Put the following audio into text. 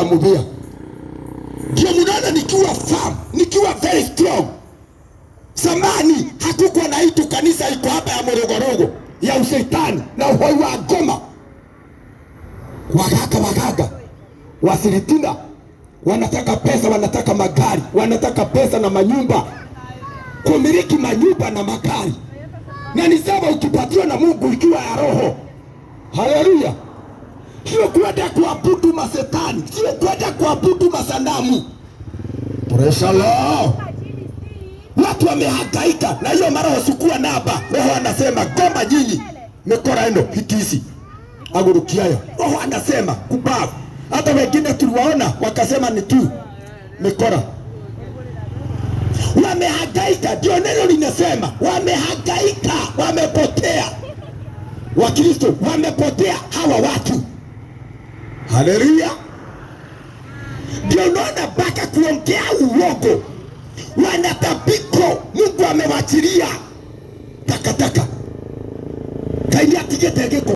amubia. Ndio mnaona nikiwa firm, nikiwa very strong. Samani hatukuwa na hii kanisa iko hapa ya morogorogo ya ushetani na uhoi wa Goma. Wagaga wasiritina wanataka pesa, wanataka magari, wanataka pesa na manyumba, kumiliki manyumba na magari. Na ni sawa ukipatiwa na Mungu ikiwa ya roho. Haleluya. Sio kwenda kuabudu masetani, sio kwenda kuabudu masanamu. Praise the Lord. Watu wamehangaika na hiyo mara wasukua naba. Roho anasema Goma nyinyi mekora eno hitisi agurukiayo. Roho anasema kubavu. Hata wengine tuliwaona wakasema ni tu mekora. Wamehangaika, ndio neno linasema wamehangaika, wamepotea. Wakristo wamepotea hawa watu. Haleluya. Ndio naona baka kuongea uongo, wanatabiko Mungu amewachilia takataka. Kaini atige tegeko.